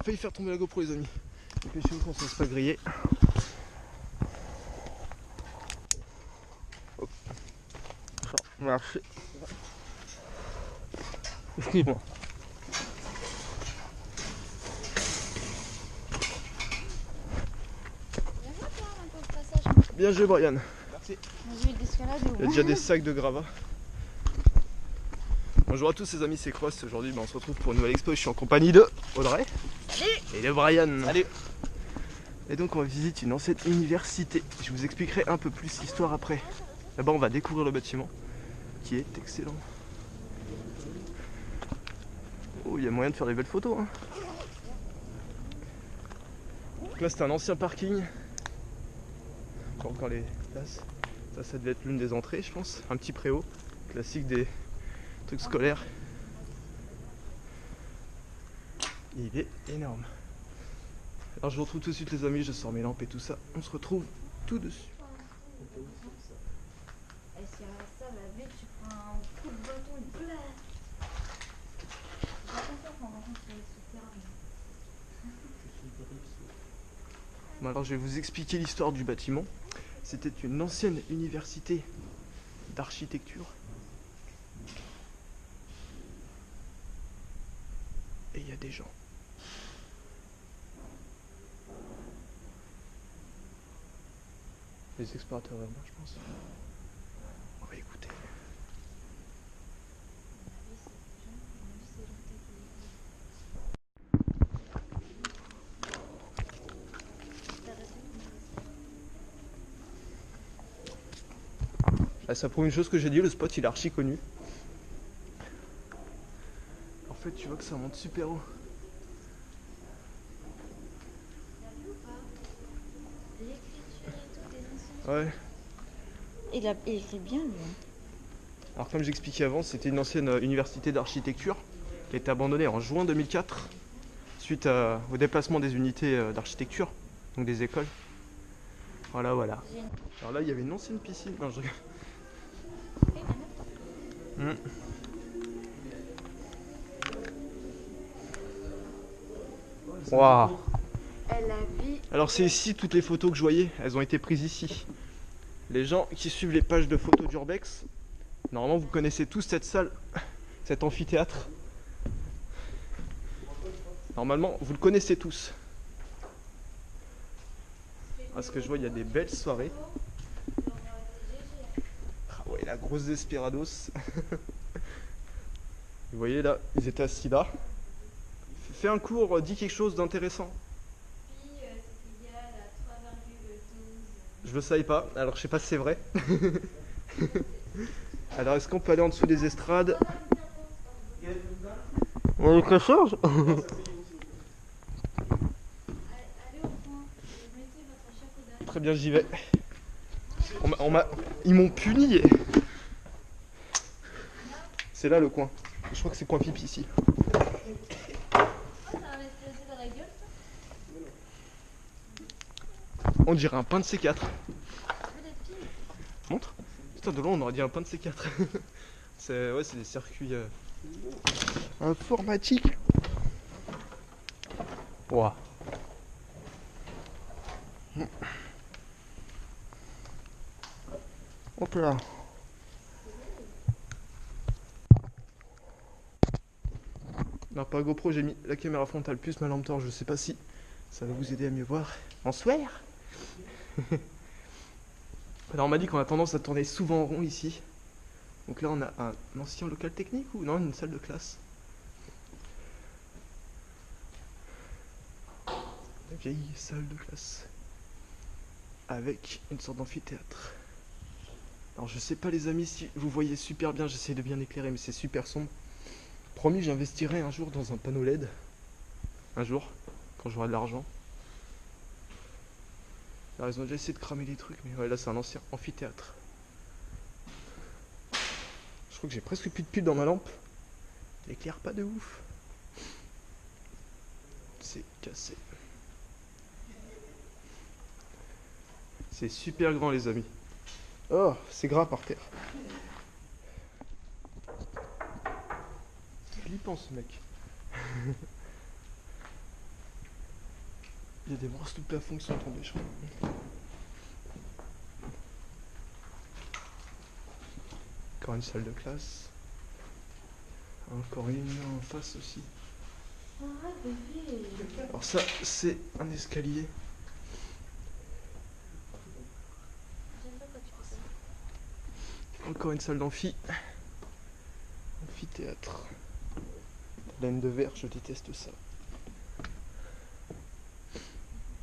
failli faire tomber la GoPro les amis. Dépêchez-vous qu'on ne se laisse pas griller. Oh. Ça a marché. Excuse-moi. Bien joué Brian. Merci. Il y a déjà des sacs de gravats. Bonjour à tous les amis, c'est Cross. Aujourd'hui on se retrouve pour une nouvelle expo. Je suis en compagnie de Audrey. Salut. Et de Brian. Salut. Et donc on va visiter une ancienne université. Je vous expliquerai un peu plus l'histoire après. Là-bas on va découvrir le bâtiment qui est excellent. Oh, il y a moyen de faire des belles photos hein. Donc là c'est un ancien parking. Pas encore les places. Ça devait être l'une des entrées je pense. Un petit préau classique des trucs scolaires. Il est énorme. Alors je vous retrouve tout de suite les amis, je sors mes lampes et tout ça. On se retrouve tout dessus. Et si ça va vite, tu prends un coup de bâton et plein. Bon, alors je vais vous expliquer l'histoire du bâtiment. C'était une ancienne université d'architecture. Et il y a des gens. Les explorateurs urbains, je pense. On va écouter. Ah, ça prouve une chose que j'ai dit, le spot il est archi connu. En fait, tu vois que ça monte super haut. Ouais. Il écrit bien lui. Alors comme j'expliquais avant, c'était une ancienne université d'architecture qui a été abandonnée en juin 2004 suite au déplacement des unités d'architecture, donc des écoles. Voilà. Alors là il y avait une ancienne piscine. Non, je regarde. Waouh. Alors c'est ici toutes les photos que je voyais, elles ont été prises ici. Les gens qui suivent les pages de photos d'Urbex, normalement vous connaissez tous cette salle, cet amphithéâtre. Normalement vous le connaissez tous. Parce que je vois il y a des belles soirées. Ah ouais, la grosse Desperados. Vous voyez là, ils étaient assis là. Fais un cours, dis quelque chose d'intéressant. Je le savais pas, alors je sais pas si c'est vrai. Alors est-ce qu'on peut aller en dessous des estrades? On est charge. Très bien, j'y vais. Ils m'ont puni. C'est là le coin. Je crois que c'est coin pipi ici. On dirait un pain de C4. Montre. Putain, de loin on aurait dit un pain de C4. C'est des circuits informatiques. Waouh. Hop là. Non, pas GoPro, j'ai mis la caméra frontale plus ma lampe torche. Je sais pas si ça va vous aider à mieux voir. Bonsoir. Alors on m'a dit qu'on a tendance à tourner souvent en rond ici. Donc là on a un ancien local technique ou non, une salle de classe. La vieille salle de classe. Avec une sorte d'amphithéâtre. Alors je sais pas les amis si vous voyez super bien, j'essaie de bien éclairer mais c'est super sombre. Promis, j'investirai un jour dans un panneau LED. Un jour, quand j'aurai de l'argent. Alors ils ont déjà essayé de cramer les trucs, mais ouais là c'est un ancien amphithéâtre. Je crois que j'ai presque plus de pile dans ma lampe. Elle éclaire pas de ouf. C'est cassé. C'est super grand les amis. Oh, c'est gras par terre. Flippant ce mec. Il y a des brosses de plafond qui sont tombées, je crois. Encore une salle de classe. Encore une en face aussi. Ah, bébé. Alors ça, c'est un escalier. J'aime pas quand tu fais ça. Encore une salle d'amphi. Amphithéâtre. Laine de verre, je déteste ça.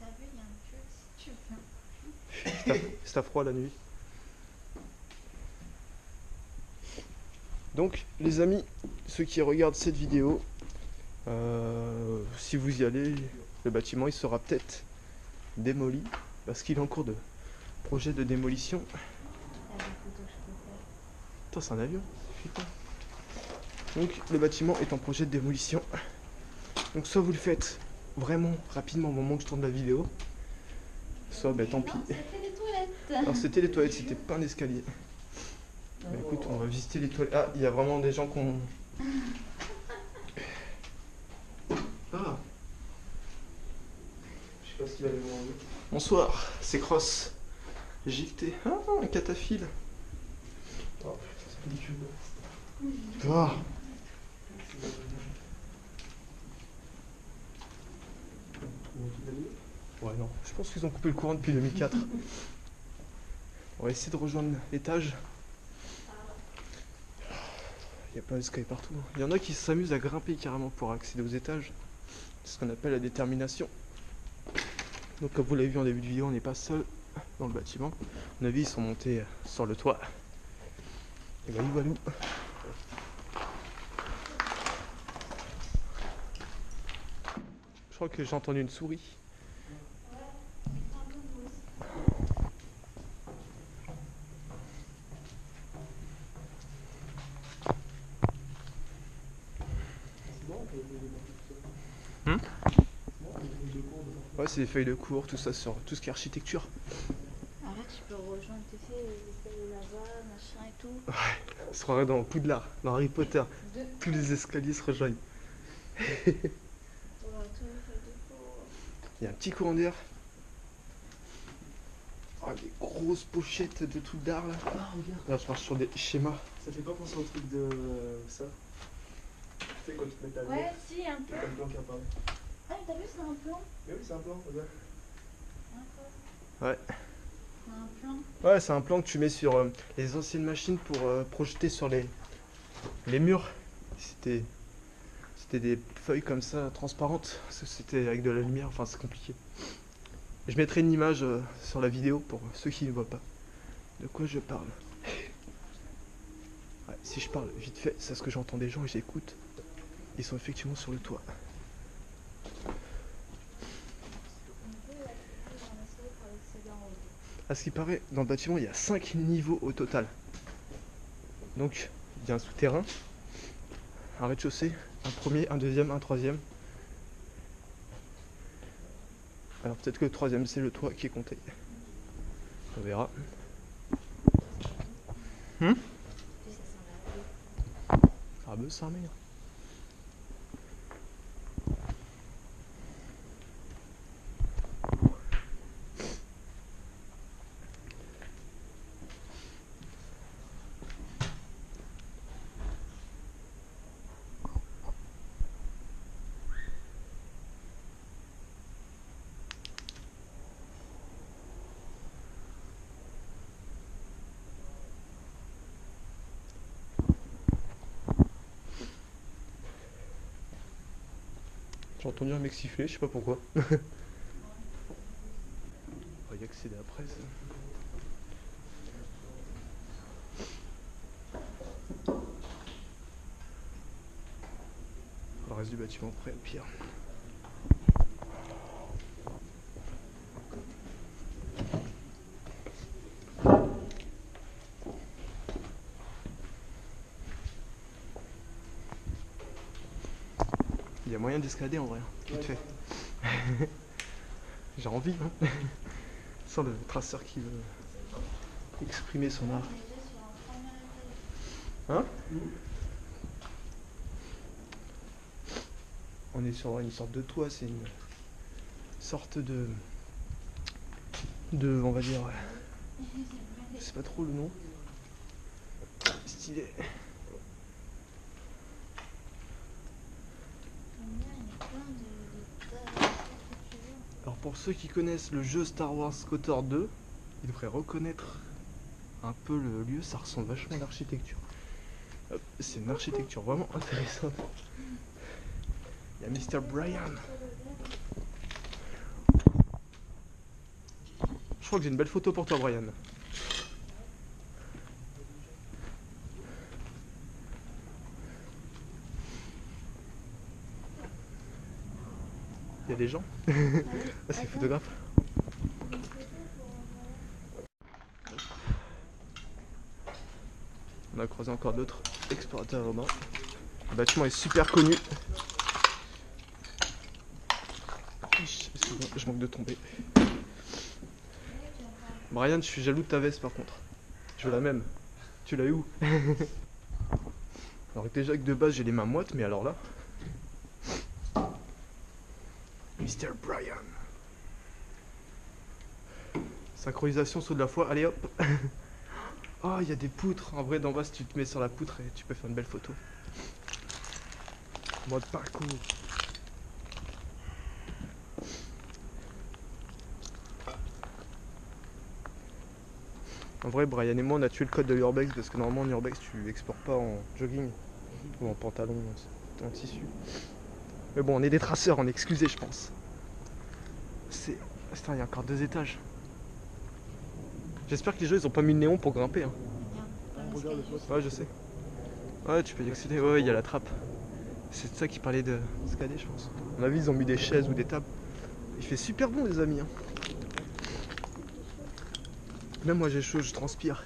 T'as vu, il y a un pull si tu veux. C'est à froid la nuit. Donc, les amis, ceux qui regardent cette vidéo, si vous y allez, le bâtiment il sera peut-être démoli parce qu'il est en cours de projet de démolition. T'as des photos que je peux faire. Attends, c'est un avion. Putain. Donc, le bâtiment est en projet de démolition. Donc, soit vous le faites vraiment rapidement au moment où je tourne la vidéo, soit tant pis. Non, c'était les toilettes. Alors, c'était les toilettes, c'était pas un escalier. Bah, écoute, on va visiter les toilettes. Ah, il y a vraiment des gens qu'on. Ah. Je sais pas ce qu'il avait mangé. Bonsoir, c'est Cross. JT. Ah, un cataphile. Oh putain, c'est ridicule. Ah. Ouais, non, je pense qu'ils ont coupé le courant depuis 2004. On va essayer de rejoindre l'étage. Il y a plein d'escaliers partout. Il y en a qui s'amusent à grimper carrément pour accéder aux étages. C'est ce qu'on appelle la détermination. Donc comme vous l'avez vu en début de vidéo, on n'est pas seul dans le bâtiment. À mon avis, ils sont montés sur le toit. Et valou valou. Je crois que j'ai entendu une souris. Ouais, c'est des feuilles de cours, tout ça sur tout ce qui est architecture. Alors là, tu peux rejoindre tes faits, les escaliers là-bas, machin et tout. On se croirait dans Poudlard, dans Harry Potter. Deux. Tous les escaliers se rejoignent. Voilà, tous les feuilles de cours. Il y a un petit courant d'air. Oh, des grosses pochettes de trucs d'art là. Ah, regarde, Là, je marche sur des schémas. ça fait pas penser au truc de ça. Tu sais, quand tu te mets ta Ouais, si, un peu. t'as le plan qui apparaît. Ah, mais t'as vu, c'est un plan. Mais oui, c'est un plan, regarde. Ouais. C'est un plan. Ouais, c'est un plan que tu mets sur les anciennes machines pour projeter sur les murs. C'était des feuilles comme ça, transparentes. C'était avec de la lumière, enfin c'est compliqué. Je mettrai une image sur la vidéo pour ceux qui ne voient pas de quoi je parle. Ouais, si je parle vite fait, c'est parce que j'entends des gens et j'écoute. Ils sont effectivement sur le toit. On peut accéder dans l'escalier pour accéder en haut. À ce qui paraît, dans le bâtiment, il y a 5 niveaux au total. Donc, il y a un souterrain, un rez-de-chaussée, un premier, un deuxième, un troisième. Alors peut-être que le troisième, c'est le toit qui est compté. On verra. Puis ça sent la vie. Ah bah ça, merde. J'ai entendu un mec siffler, je sais pas pourquoi. On va y accéder après ça. Le reste du bâtiment près, pire. Il y a moyen d'escalader en vrai, vite fait. J'ai envie, hein. Sans le traceur qui veut exprimer son art. On est déjà sur un premier étage. Hein? On est sur une sorte de toit, c'est sorte de on va dire, je sais pas trop le nom. Stylé. Alors pour ceux qui connaissent le jeu Star Wars KOTOR 2, ils devraient reconnaître un peu le lieu, ça ressemble vachement à l'architecture. C'est une architecture vraiment intéressante. Il y a Mr. Brian. Je crois que j'ai une belle photo pour toi, Brian. Il y a des gens. Ah, c'est photographe. On a croisé encore d'autres explorateurs urbains. Le bâtiment est super connu. Excuse-moi, je manque de tomber. Brian, je suis jaloux de ta veste par contre. Je veux la même. Tu l'as eu où? Alors déjà que de base j'ai les mains moites, mais alors là... Mr. Brian. Synchronisation saut de la foi, allez hop. Oh, il y a des poutres. En vrai, d'en bas, si tu te mets sur la poutre, tu peux faire une belle photo. Mode parcours. En vrai, Brian et moi, on a tué le code de l'urbex parce que normalement, en urbex, tu exportes pas en jogging ou en pantalon en tissu. Mais bon, on est des traceurs, on est excusés, je pense. C'est... Putain, il y a encore 2 étages. J'espère que les gens, ils ont pas mis le néon pour grimper. Hein. Ouais, je sais. Ouais, tu peux y accéder. Ouais, il y a la trappe. C'est de ça qu'ils parlaient de escalier, je pense. À mon avis, ils ont mis des chaises ou des tables. Il fait super bon, les amis. Hein. Même moi, j'ai chaud, je transpire.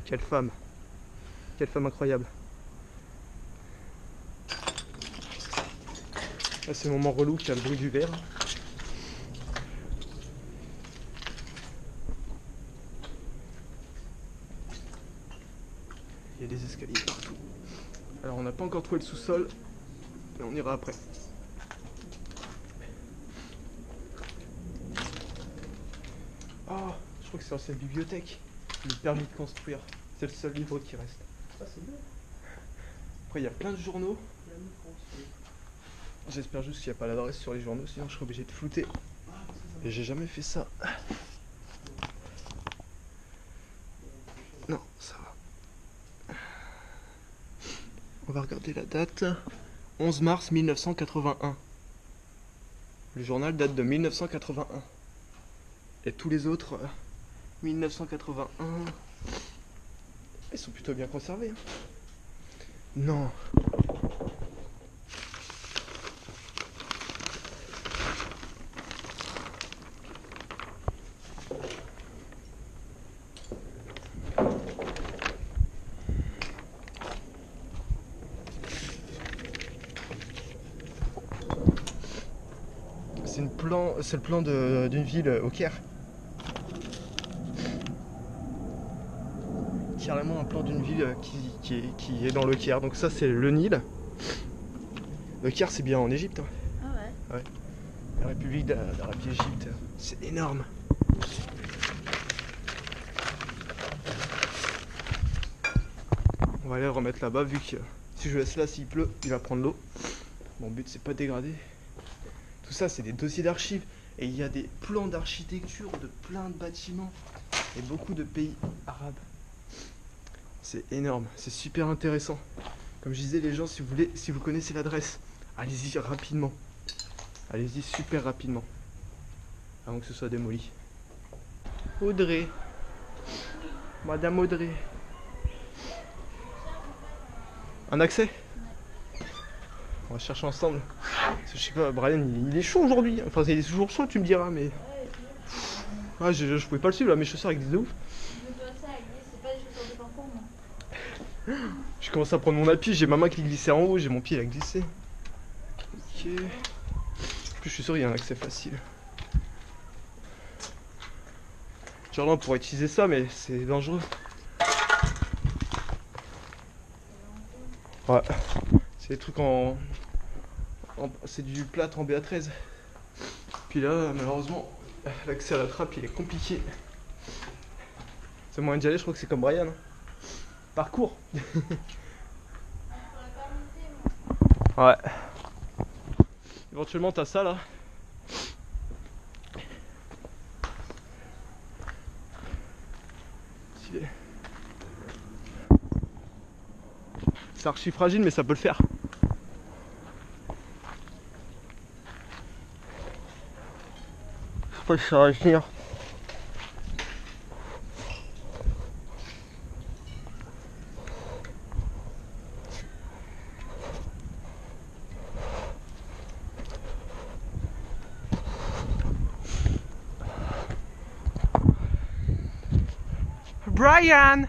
Quelle femme. Quelle femme incroyable. Là, c'est le moment relou qui a le bruit du verre. Il y a des escaliers partout. Alors, on n'a pas encore trouvé le sous-sol, mais on ira après. Oh, je crois que c'est dans cette bibliothèque. Le permis de construire. C'est le seul livre qui reste. Ah, c'est bien. Après, il y a plein de journaux. J'espère juste qu'il n'y a pas l'adresse sur les journaux, sinon je serai obligé de flouter. Et j'ai jamais fait ça. Non, ça va. On va regarder la date. 11 mars 1981. Le journal date de 1981. Et tous les autres, 1981. Ils sont plutôt bien conservés. Hein. Non. C'est le plan d'une ville au Caire. Carrément un plan d'une ville qui est dans le Caire. Donc ça c'est le Nil. Le Caire c'est bien en Égypte. Hein. Ah ouais. Ouais. La République d'Arabie d'Égypte. C'est énorme. On va aller le remettre là-bas vu que si je laisse là, s'il pleut, il va prendre l'eau. Mon but c'est pas de dégrader. Tout ça c'est des dossiers d'archives. Et il y a des plans d'architecture de plein de bâtiments. Et beaucoup de pays arabes. C'est énorme, c'est super intéressant. Comme je disais, les gens, si vous connaissez l'adresse, allez-y rapidement. Allez-y super rapidement. Avant que ce soit démoli. Audrey, Madame Audrey. Un accès? On va chercher ensemble. Parce que je sais pas, Brian il est chaud aujourd'hui. Enfin il est toujours chaud tu me diras mais. Ah je pouvais pas le suivre là, mes chaussures avec des ouf. C'est pas des chaussures de tampon, moi. Je commence à prendre mon appui, j'ai ma main qui glissait en haut, j'ai mon pied il a glissé. Ok. En plus je suis sûr qu'il y a un accès facile. Genre on pourrait utiliser ça mais c'est dangereux. Ouais. C'est des trucs c'est du plâtre en BA13. Puis là malheureusement l'accès à la trappe il est compliqué. C'est moyen d'y aller, je crois que c'est comme Brian. Parcours. Ouais. Éventuellement t'as ça là. Stylé. C'est archi fragile mais ça peut le faire. Je sais pas si ça va tenir. Brian!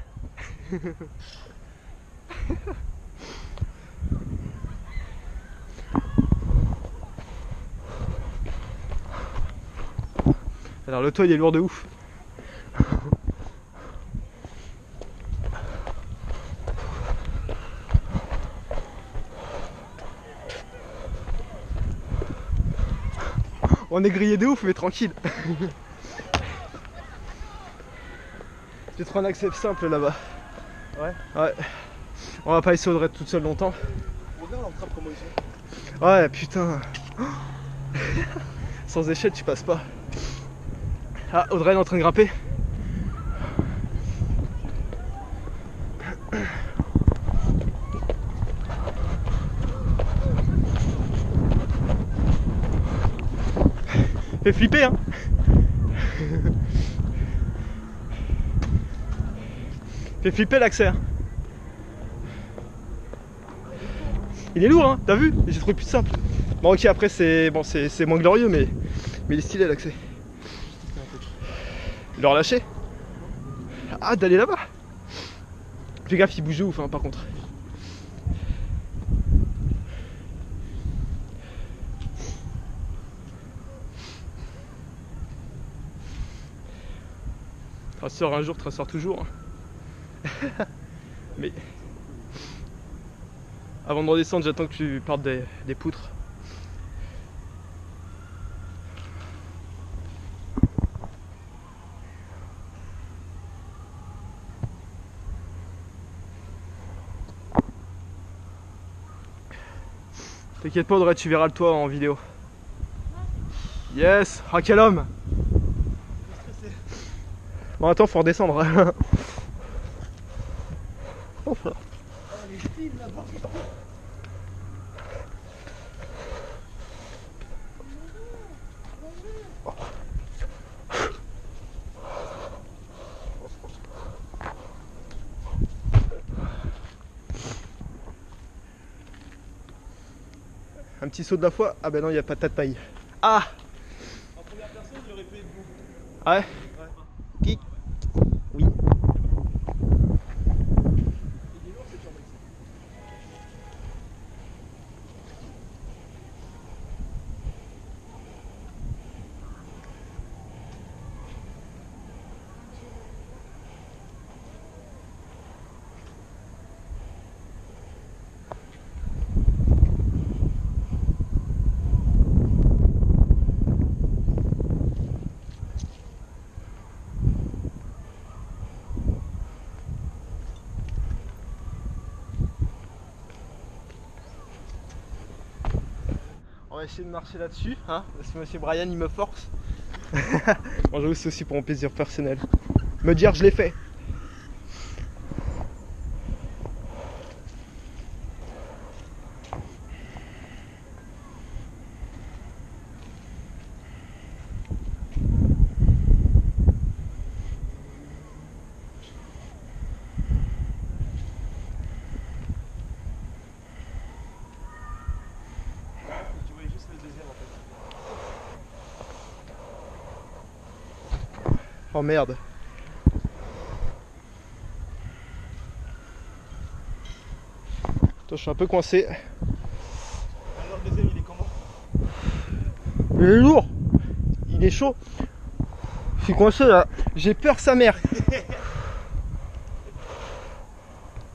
Alors le toit il est lourd de ouf. On est grillé de ouf mais tranquille. Je vais te prendre un accès simple là-bas. Ouais. Ouais. On va pas laisser Audrey toute seule longtemps. Regarde en trappe comment ils sont. Ouais putain. Sans échelle tu passes pas. Ah Audrey est en train de grimper. Fait flipper hein. Fait flipper l'accès hein. Il est lourd hein, t'as vu? J'ai trouvé plus simple. Bon ok après c'est bon, c'est moins glorieux mais il est stylé l'accès. Le relâcher? Ah d'aller là-bas. Fais gaffe il bouge de ouf hein, par contre. Traceur un jour, traceur toujours. Mais avant de redescendre, j'attends que tu partes des poutres. T'inquiète pas Audrey, tu verras le toit en vidéo. Yes. Ah quel homme. Bon attends, faut redescendre. Oh, là. Les fils là-bas. Un petit saut de la foi. Ah ben non, il n'y a pas de tas de paille. Ah. En première personne, j'aurais pu être debout. Ouais. Ouais. Qui? Oui. Il est lourd cette jambe ici. On va essayer de marcher là-dessus, hein, parce que monsieur Brian il me force. Bon, j'avoue, c'est aussi pour mon plaisir personnel. Me dire je l'ai fait. Oh merde. Attends, je suis un peu coincé. Alors, le deuxième, il est comment? Il est lourd. Il est chaud. Je suis coincé là. J'ai peur sa mère.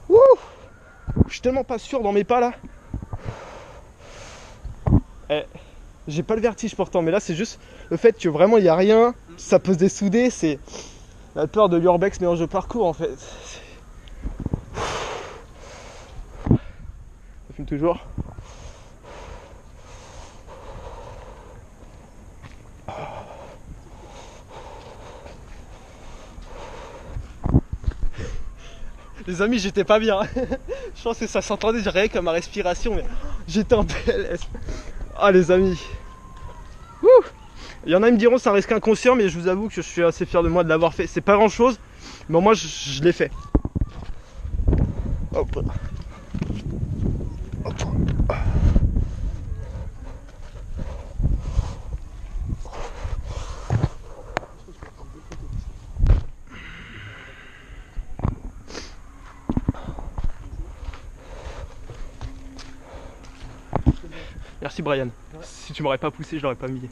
Wouh. Je suis tellement pas sûr dans mes pas là. Eh, j'ai pas le vertige pourtant, mais là c'est juste le fait que vraiment il n'y a rien, ça peut se dessouder, c'est la peur de l'urbex mélange de parcours en fait. Ça fume toujours. Les amis, j'étais pas bien. Je pense que ça s'entendait rien comme ma respiration, mais j'étais en PLS. Ah les amis. Wouh. Il y en a qui me diront c'est un risque inconscient, mais je vous avoue que je suis assez fier de moi de l'avoir fait. C'est pas grand chose, mais moi je l'ai fait. Hop. Hop. Merci Brian. Si tu m'aurais pas poussé, je l'aurais pas mis.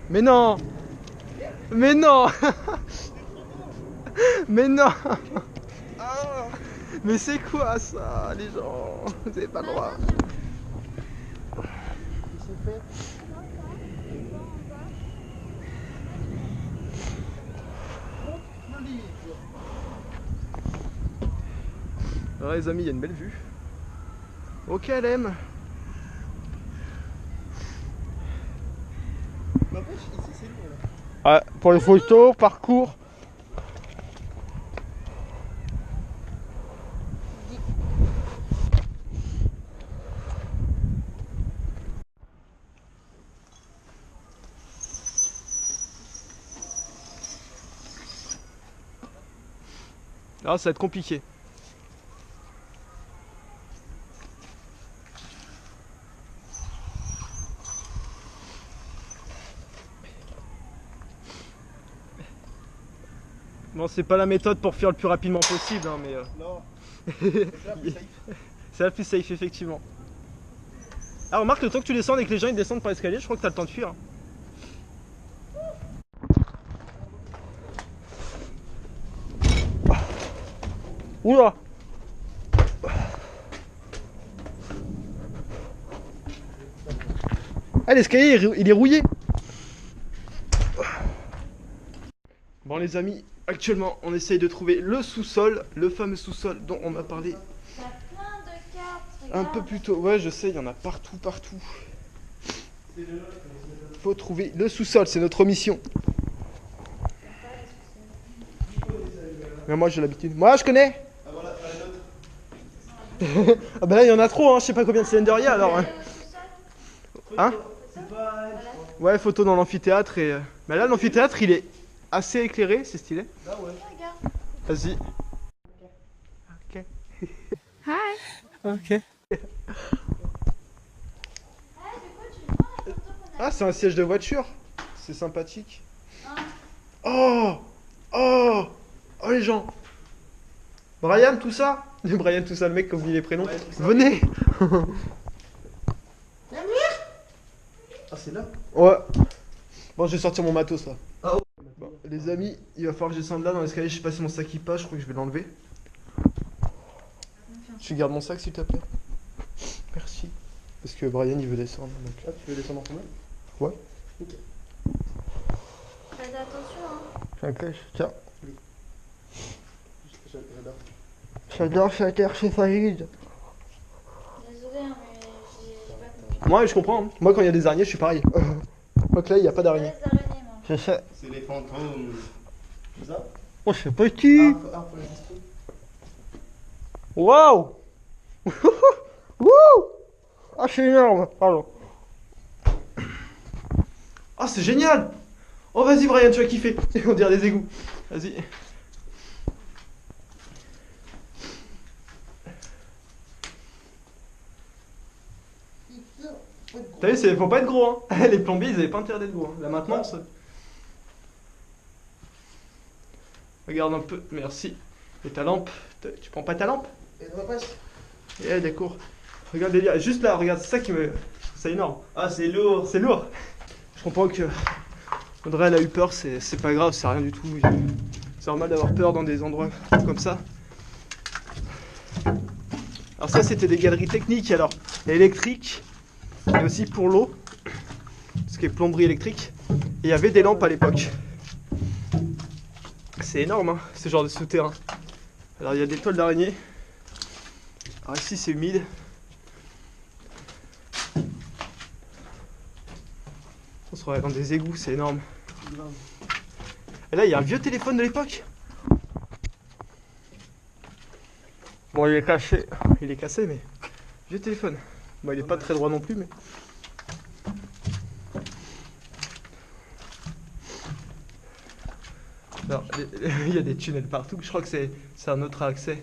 Mais non! Mais non! Mais non! Mais c'est quoi ça, les gens? Vous avez pas le droit. Alors les amis, il y a une belle vue. Ok, elle aime. Ma bouche, ici, c'est lourd là. Ouais, pour les photos, parcours. Là, ça va être compliqué. Bon, c'est pas la méthode pour faire le plus rapidement possible, hein, mais Non. C'est la plus safe. c'est la plus safe, effectivement. Ah, remarque, le temps que tu descendes et que les gens ils descendent par l'escalier, je crois que t'as le temps de fuir. Oula! Ah, l'escalier il est rouillé! Bon, les amis, actuellement on essaye de trouver le sous-sol, le fameux sous-sol dont on m'a parlé T'as plein de cartes, un regarde. peu plus tôt. Ouais, je sais, il y en a partout, partout. Faut trouver le sous-sol, c'est notre mission. Mais moi j'ai l'habitude. Moi je connais! Ah voilà, la note. Ah bah là il y en a trop, hein. Je sais pas combien de cylindres il y a alors. Hein. Hein? C'est pas elle, je crois. Ouais, photo dans l'amphithéâtre et. Mais là l'amphithéâtre il est assez éclairé, c'est stylé. Là, ouais. Regarde. Vas-y. Ok. Hi. Ok. Du coup, tu prends la photo qu'on a. Ah, c'est un siège de voiture. C'est sympathique. Ah. Oh! Oh! Oh les gens! Brian, tout ça? Brian, tout ça, le mec qui oublie les prénoms. Ouais, tout ça. Venez! Ah, c'est là? Ouais. Bon, je vais sortir mon matos là. Ah ouais. Bon, les amis, il va falloir que je descende là dans l'escalier. Je sais pas si mon sac il passe, je crois que je vais l'enlever. Tu gardes mon sac s'il te plaît. Merci. Parce que Brian il veut descendre. Donc... Ah, tu veux descendre en commun? Ouais. Ok. Faites attention, hein. Ok, tiens. J'adore. J'adore cette air chez Farid. Désolé, hein, mais j'ai pas compris. Moi, je comprends. Hein. Moi, quand il y a des araignées, je suis pareil. Donc là, il n'y a pas d'araignées. Les araignées, moi. Je sais. C'est les fantômes. C'est ça? Oh, c'est petit. Faut les distribuer. Waouh. Wouh. Ah, c'est énorme. Pardon. Ah, c'est génial. Oh, vas-y, Brian, tu vas kiffer. On dirait des égouts. Vas-y. T'as vu, faut pas être gros, hein. Les plombiers, ils avaient pas intérêt d'être gros. Hein. La maintenance. Regarde un peu, merci. Et ta lampe, tu prends pas ta lampe? Et dans la presse. Eh, d'accord. Regarde délire, juste là, regarde, c'est ça qui me. Je trouve ça énorme. Ah, c'est lourd. C'est lourd. Je comprends que Audrey elle a eu peur, c'est pas grave, c'est rien du tout. C'est normal d'avoir peur dans des endroits comme ça. Alors ça c'était des galeries techniques, alors électriques, mais aussi pour l'eau, ce qui est plomberie électrique. Et il y avait des lampes à l'époque. C'est énorme hein, ce genre de souterrain. Alors il y a des toiles d'araignée. Alors ici c'est humide. On se retrouve dans des égouts, c'est énorme. Et là il y a un vieux téléphone de l'époque. Bon il est caché, il est cassé mais vieux téléphone. Bon il est pas très droit non plus mais. Alors, il y a des tunnels partout, je crois que c'est un autre accès.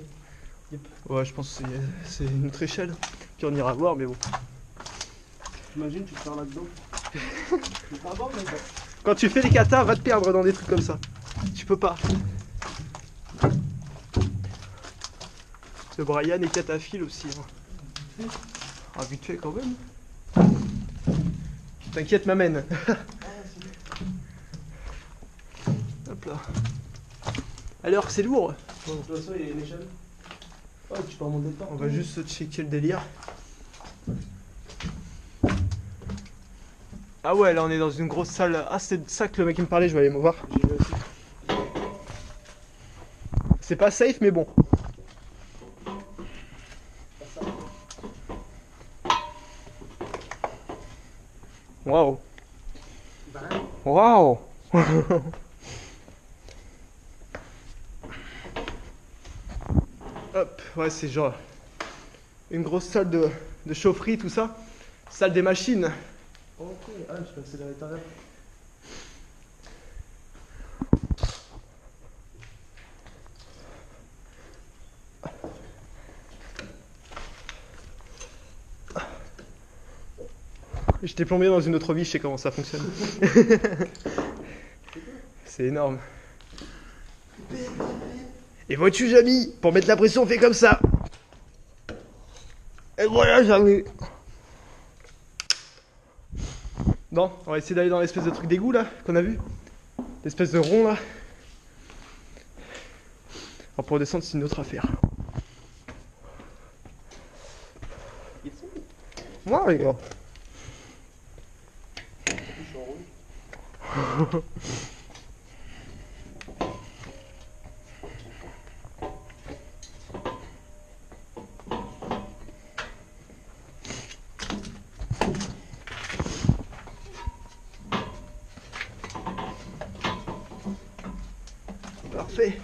Ouais, je pense que c'est une autre échelle, puis on ira voir, mais bon. T'imagines, tu te perds là-dedans. Quand tu fais les katas, va te perdre dans des trucs comme ça. Tu peux pas. Le Brian est cataphile aussi. Hein. Ah, vite fait quand même. T'inquiète, m'amène. Hop là. Alors, c'est lourd. Bon, de toute façon, il y a une échelle. Oh, tu peux remonter le temps. On va juste checker le délire. Ah ouais, là on est dans une grosse salle. Ah, c'est de ça que le mec me parlait, je vais aller me voir. J'y vais aussi. C'est pas safe, mais bon. Waouh. Waouh. Hop, ouais, c'est genre une grosse salle de chaufferie, tout ça. Salle des machines. Ok, ah, je peux accélérer à l'intérieur. J'étais plombé dans une autre vie, je sais comment ça fonctionne. C'est énorme. Et vois-tu, Jamy, pour mettre la pression, on fait comme ça. Et voilà, Jamy. Bon, on va essayer d'aller dans l'espèce de truc d'égout là, qu'on a vu. L'espèce de rond là. Alors pour descendre, c'est une autre affaire. Moi, les gars. Parfait.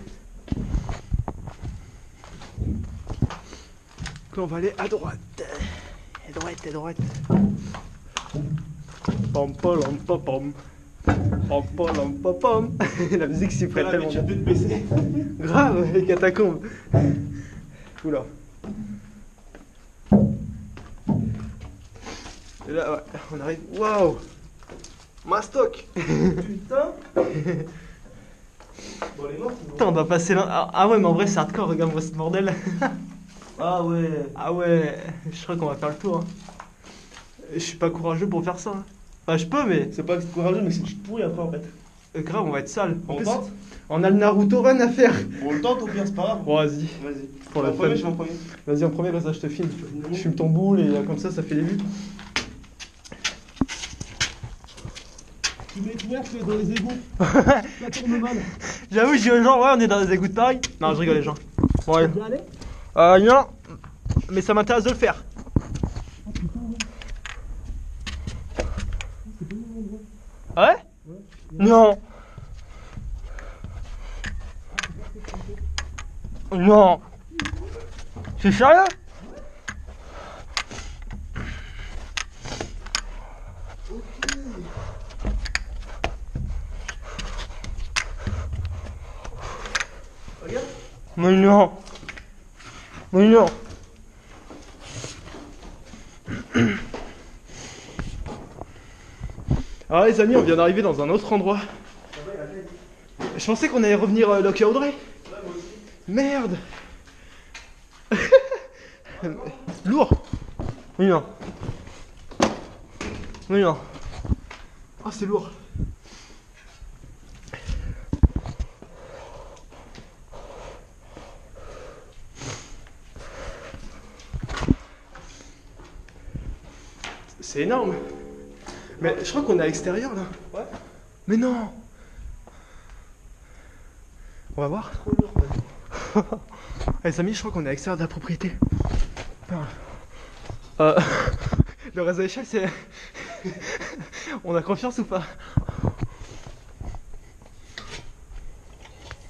Donc là, on va aller à droite. À droite, à droite. Pom pom pom pom. Pom pom pom pom. La musique s'y prête tellement bien. Tu peux te baisser. Grave, les catacombes. Oula. Et là, ouais, on arrive. Waouh! Mastoc! Putain. Bon, les morts, Putain, on doit passer là. Ah ouais, mais en vrai, c'est hardcore, regarde-moi ce bordel. Ah ouais. Ah ouais, je crois qu'on va faire le tour. Hein. Je suis pas courageux pour faire ça. Hein. Enfin, je peux, mais. C'est pas que c'est courageux, mais c'est que tu te pourris après en fait. Grave, on va être sale. En On plus, tente. on a le Naruto Run à faire. Bon, on le tente au pire, c'est pas grave. Bon, vas-y. Vas-y. Pour la en premier, fun. je fais en premier. Vas-y, en premier, comme ça, je te filme. Je fume ton boule et comme ça fait les vues. Tu mets couvercle dans les égouts. Ça tourne mal. J'avoue, je dis aux gens, ouais, on est dans des égouts de pareil. Non, je rigole, les gens. Bon, allez. Tu veux aller? Non. Mais ça m'intéresse de le faire. Ah ouais? Non. Non. C'est sérieux? Regarde. Mais non. Mais non. Alors les amis, on vient d'arriver dans un autre endroit. Je pensais qu'on allait revenir Lock Audrey. Merde. Lourd. Oui, non. Oui, non. Ah, c'est lourd. C'est énorme. Mais je crois qu'on est à l'extérieur là. Ouais. Mais non. On va voir. Trop lourd, ouais. Les amis, je crois qu'on est à l'extérieur de la propriété. Le reste de l'échelle, c'est... On a confiance ou pas?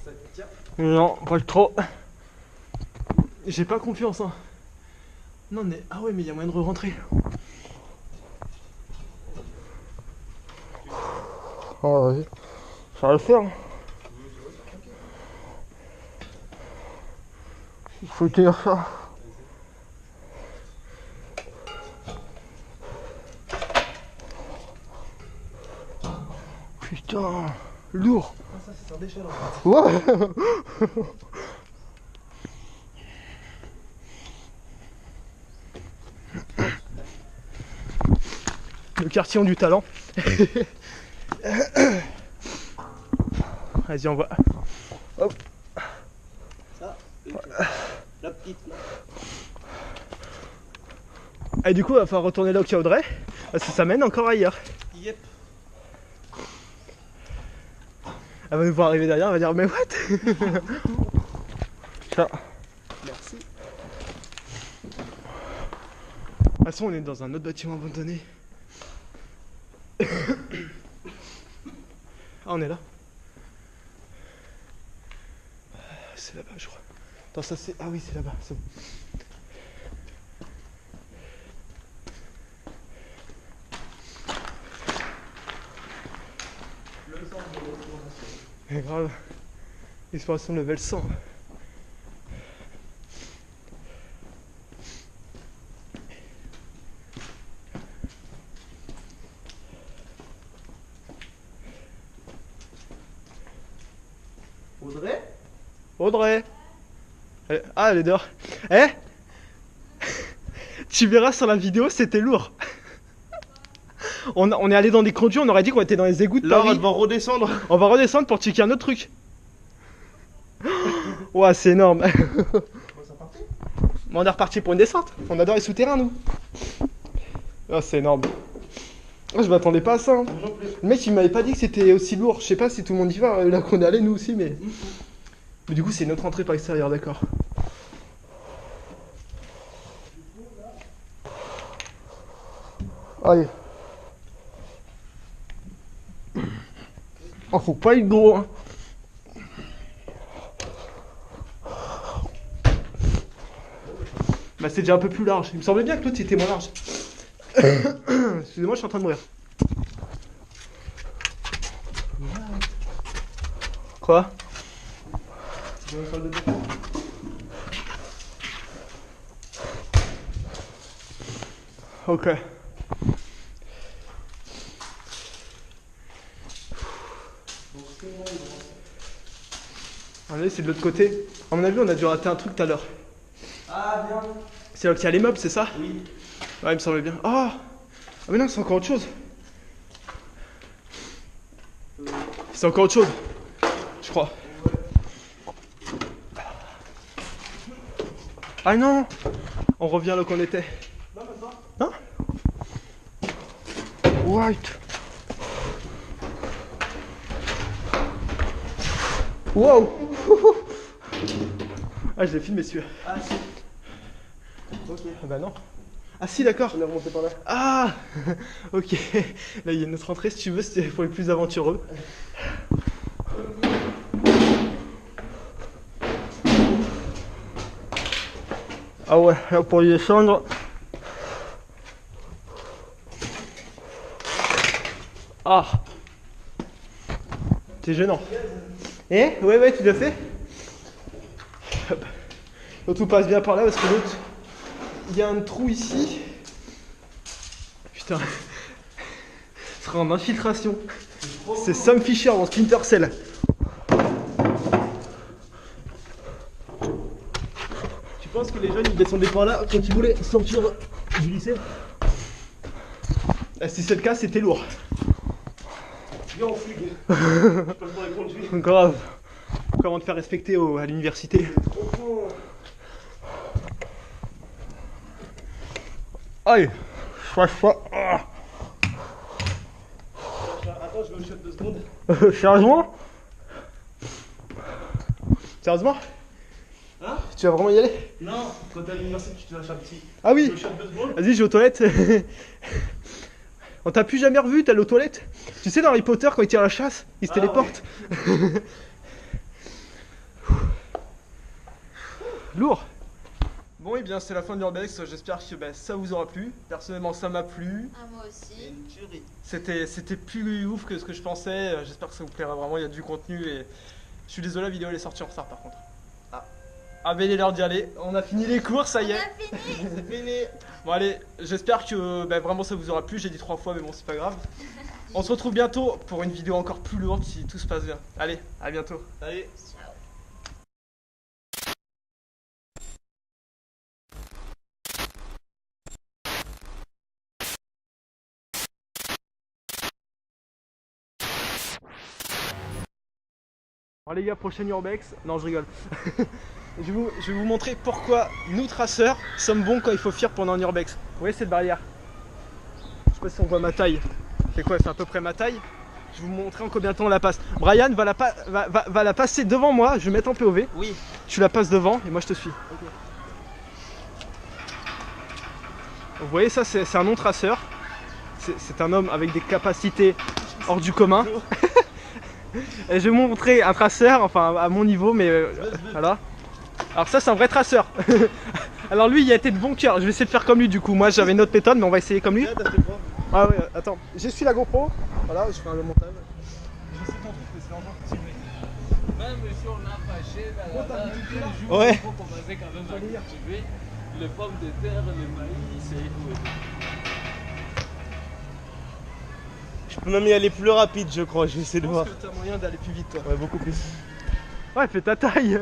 Ça tient. Non, pas trop. J'ai pas confiance, hein. Non, mais... Ah ouais, mais il y a moyen de re-rentrer. Oh, vas-y. Ça va le faire. Il faut tenir ça. Putain, lourd. Ah, ça, c'est un déchet, en fait. Ouais. Le quartier ont du talent. Vas-y, on voit. Hop. Ça, la petite, là. Et du coup, il va falloir retourner là où il y a Audrey, parce que ça mène encore ailleurs. Yep. Elle va nous voir arriver derrière, elle va dire mais what? Ça. Merci. De toute façon, on est dans un autre bâtiment abandonné. Ah, on est là. C'est là-bas, je crois. Attends, ça c'est... Ah oui, c'est là-bas, c'est bon. Le centre de l'exploration. Mais grave. Exploration level 100. Audrey? Audrey. Ah, elle est dehors. Eh. Tu verras sur la vidéo, c'était lourd. On est allé dans des conduits, on aurait dit qu'on était dans les égouts de Là, on Paris. va devoir redescendre. On va redescendre pour checker un autre truc. Ouah, c'est énorme. Bon, ça partit. On est reparti pour une descente. On adore les souterrains, nous. Ah, c'est énorme. Ah, je m'attendais pas à ça. Hein. Moi non plus. Le mec, il m'avait pas dit que c'était aussi lourd. Je sais pas si tout le monde y va, là qu'on est allé, nous aussi, mais... Mais du coup, c'est notre entrée par l'extérieur, d'accord. Allez. Oh, faut pas être gros, hein. Bah, c'est déjà un peu plus large. Il me semblait bien que l'autre c'était moins large. Excusez-moi, je suis en train de mourir. Quoi? C'est dans la salle de bain. Ok. Allez, c'est de l'autre côté. À mon avis, on a dû rater un truc tout à l'heure. Ah, bien. C'est là qu'il y a les meubles, c'est ça? Oui. Ouais, il me semblait bien. Oh! Ah, mais non, c'est encore autre chose. C'est encore autre chose. Je crois. Ah non! On revient là où qu'on était. Non, maintenant. Hein? White. Wow! Ah, je l'ai filmé celui-là. Ah, si. Ok. Ah bah non. Ah si, d'accord. On est remonté par là. Ah! Ok. Là, il y a notre entrée, si tu veux, c'est pour les plus aventureux. Ah ouais, là pour y descendre. Ah! C'est gênant. Eh? Ouais, tu l'as fait? Hop. Donc tout passe bien par là parce que l'autre, il y a un trou ici. Putain. Ce sera en infiltration. C'est Sam Fisher dans Splinter Cell. Tu penses que les jeunes ils descendaient par là quand ils voulaient sortir du lycée? Si c'est le cas, c'était lourd. Viens on fugue. J'ai pas le temps de conduire. Grave. Comment te faire respecter à l'université? Aïe. Attends, je vais au shot 2 secondes. Sérieusement? Sérieusement? Hein? Tu vas vraiment y aller? Non, quand t'es à l'université, tu te lâches un petit. Ah oui. Je vais au shot 2 secondes. Vas-y, je vais aux toilettes. On t'a plus jamais revu, t'es allé aux toilettes? Tu sais, dans Harry Potter, quand il tire la chasse, il se téléporte. Ouais. Lourd. Bon, et bien, c'est la fin de l'Urbex. J'espère que ça vous aura plu. Personnellement, ça m'a plu. Ah, moi aussi. C'était plus ouf que ce que je pensais. J'espère que ça vous plaira vraiment. Il y a du contenu et je suis désolé, la vidéo elle est sortie en retard par contre. Ah, ben il est l'heure d'y aller. On a fini les cours, ça y est. C'est fini. Bon, allez, j'espère que vraiment ça vous aura plu. J'ai dit 3 fois, mais bon, c'est pas grave. On se retrouve bientôt pour une vidéo encore plus lourde si tout se passe bien. Allez, à bientôt. Allez. Alors les gars, prochaine Urbex. Non, je rigole. je vais vous montrer pourquoi nous traceurs sommes bons quand il faut fuir pendant un Urbex. Vous voyez cette barrière? Je sais pas si on voit ma taille. C'est quoi? C'est à peu près ma taille. Je vais vous montrer en combien de temps on la passe. Brian va la passer devant moi. Je vais mettre en POV. Oui. Tu la passes devant et moi je te suis. Ok. Vous voyez ça, c'est un non-traceur. C'est un homme avec des capacités hors du commun. Et je vais vous montrer un traceur, enfin à mon niveau, mais voilà. Alors ça c'est un vrai traceur. Alors lui il a été de bon cœur, je vais essayer de faire comme lui du coup. Moi j'avais une autre méthode mais on va essayer comme lui. Ah ouais, attends, j'essuie la GoPro. Voilà, je fais un montage. Je sais ton truc mais c'est l'argent que tu mets. Même si on a fâché, tous les jours, Ouais. il faut commencer quand même à cultiver les pommes de terre, le maïs et tout. Je peux même y aller plus rapide, je crois. Je vais essayer de Je voir. pense que t'as moyen d'aller plus vite toi. Ouais, beaucoup plus. Ouais, fais ta taille.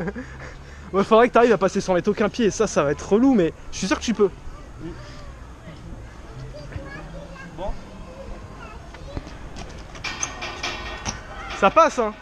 Ouais, faudrait que t'arrives à passer sans mettre aucun pied et ça va être relou mais je suis sûr que tu peux. Bon. Ça passe hein.